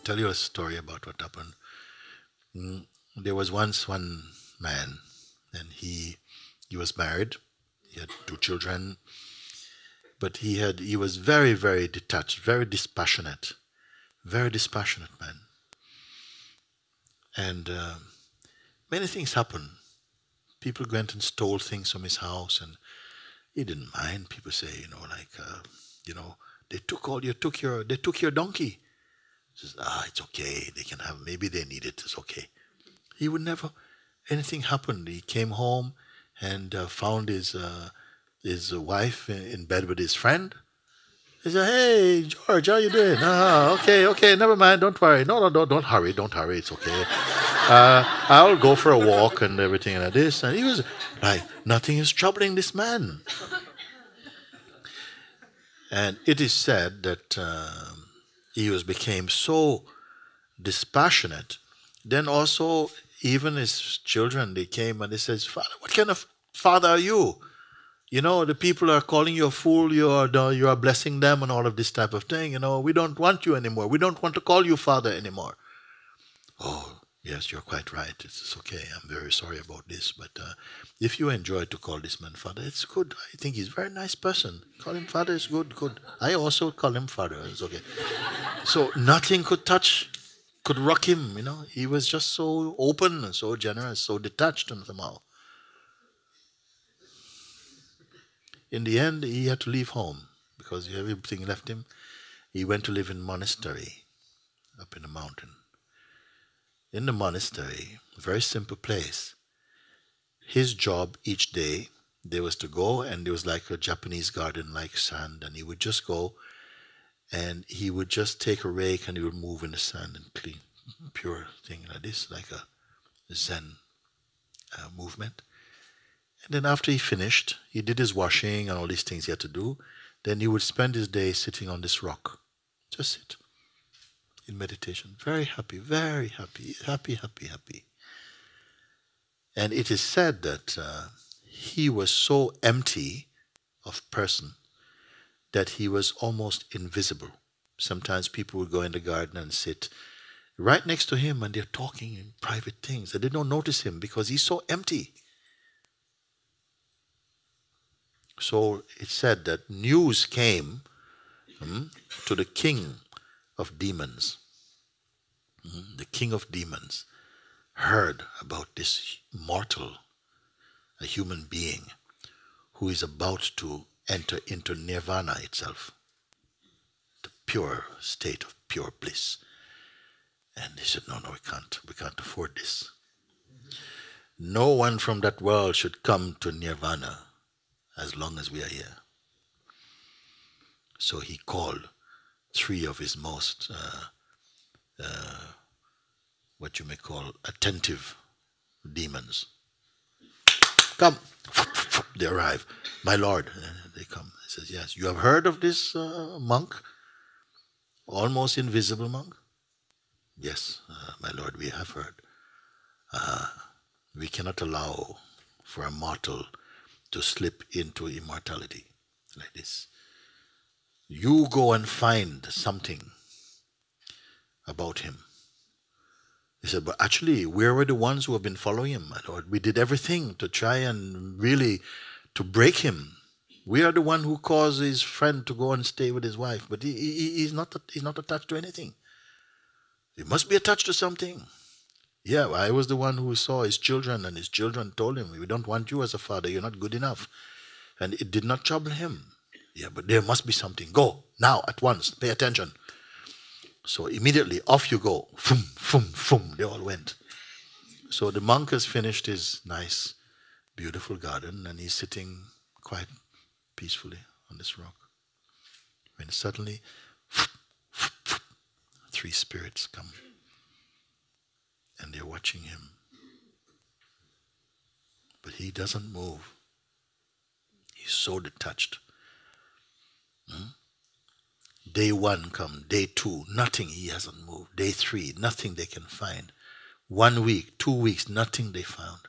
tell you a story about what happened. There was once one man, and he was married. He had 2 children, but he was very, very detached, very dispassionate man. And many things happened. People went and stole things from his house, and he didn't mind. People say, they took your donkey. He says, it's okay. They can have. Maybe they need it. It's okay. He would never. Anything happened. He came home and found his wife in bed with his friend. He said, "Hey, George, how you doing?" Okay, never mind. Don't worry. No, don't hurry. It's okay. I'll go for a walk and everything like this. And he was like, nothing is troubling this man. And it is said that he became so dispassionate. Then also, even his children, they came and they said, "Father, what kind of father are you? The people are calling you a fool, you are blessing them and all of this type of thing. We don't want you anymore. We don't want to call you father anymore." "Oh, yes, you're quite right. It's okay. I'm very sorry about this. But if you enjoy to call this man father, it's good. I think he's a very nice person. Call him father is good. I also call him father. It's okay." So nothing could rock him, He was just so open and so generous, so detached and somehow. In the end, he had to leave home because everything left him. He went to live in a monastery up in the mountain. In the monastery, a very simple place, his job each day, there was to go, and there was like a Japanese garden, like sand, and he would just go and he would just take a rake and he would move in the sand and clean, pure thing like this, like a Zen movement. And then after he finished, he did his washing and all these things he had to do. Then he would spend his day sitting on this rock. Just sit in meditation. Very happy, happy. And it is said that he was so empty of person that he was almost invisible. Sometimes people would go in the garden and sit right next to him and they're talking in private things. And they don't notice him because he's so empty. So it said that news came to the king of demons. The king of demons heard about this mortal, a human being, who is about to enter into nirvana itself, the pure state of pure bliss. And they said, no, we can't afford this. No one from that world should come to nirvana as long as we are here. So he called 3 of his most, what you may call, attentive demons. Come. They arrive. "My lord," they come. He says, "Yes, you have heard of this monk? Almost invisible monk?" "Yes, my lord, we have heard. We cannot allow for a mortal to slip into immortality like this. You go and find something about him." He said, "But actually, we were the ones who have been following him, my lord. We did everything to try and really to break him. We are the one who caused his friend to go and stay with his wife. But he's not attached to anything. He must be attached to something. Yeah, I was the one who saw his children, and his children told him, 'We don't want you as a father. You're not good enough.' And it did not trouble him. Yeah, but there must be something. Go, now, at once. Pay attention." So immediately, off you go. Fum, fum, fum. They all went. So the monk has finished his nice, beautiful garden, and he's sitting quite peacefully on this rock. When suddenly, 3 spirits come. And they're watching him. But he doesn't move. He's so detached. Day 1 come, day 2, nothing, he hasn't moved. Day 3, nothing they can find. 1 week, 2 weeks, nothing they found.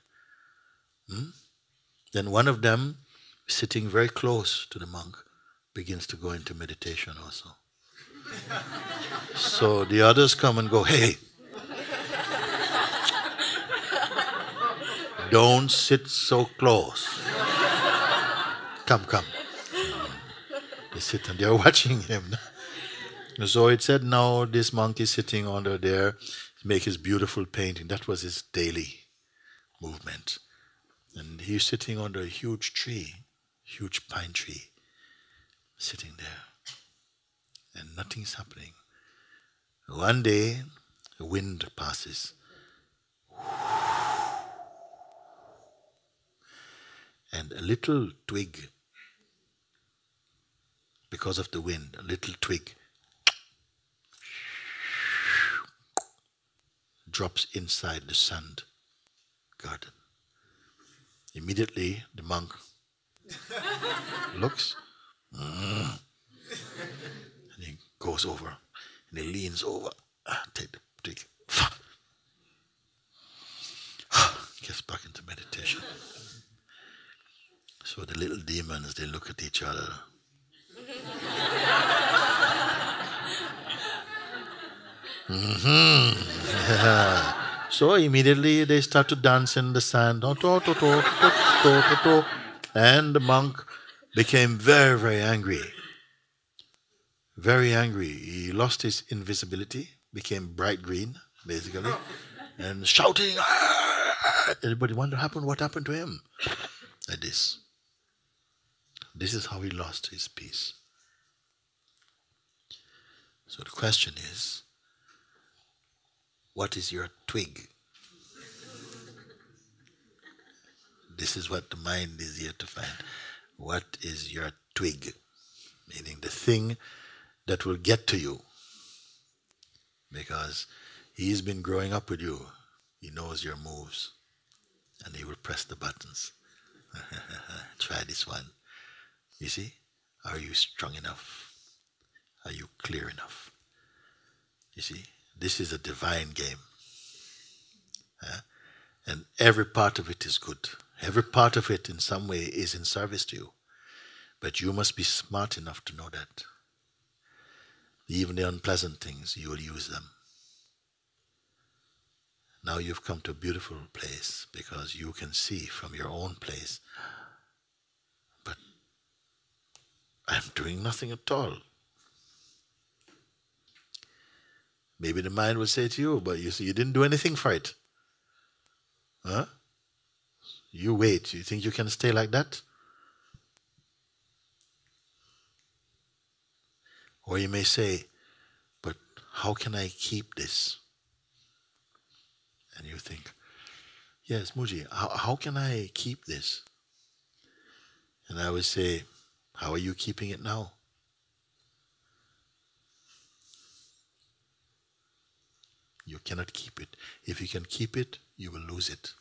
Then one of them, sitting very close to the monk, begins to go into meditation also. So the others come and go, hey, don't sit so close. Come, come. They sit and they're watching him. So it said now this monk is sitting under there, make his beautiful painting. That was his daily movement. And he's sitting under a huge tree, huge pine tree, sitting there. And nothing's happening. One day, a wind passes. And a little twig, because of the wind, a little twig drops inside the sand garden. Immediately, the monk looks, and he goes over, and he leans over, take the twig, gets back into meditation. So the little demons, they look at each other. Yeah. So immediately they start to dance in the sand. And the monk became very, very angry. Very angry. He lost his invisibility, became bright green, basically, and shouting. Everybody wonder what happened to him. Like this. This is how he lost his peace. So the question is, what is your twig? This is what the mind is here to find. What is your twig? Meaning the thing that will get to you. Because he's been growing up with you. He knows your moves. And he will press the buttons. Try this one. You see? Are you strong enough? Are you clear enough? You see? This is a divine game. And every part of it is good. Every part of it in some way is in service to you. But you must be smart enough to know that. Even the unpleasant things, you will use them. Now you've come to a beautiful place because you can see from your own place, but I'm doing nothing at all. Maybe the mind would say to you, but you see, you didn't do anything for it. Huh? You wait. You think you can stay like that? Or you may say, but how can I keep this? And you think, yes, Muđijem, how can I keep this? And I would say, how are you keeping it now? You cannot keep it. If you can keep it, you will lose it.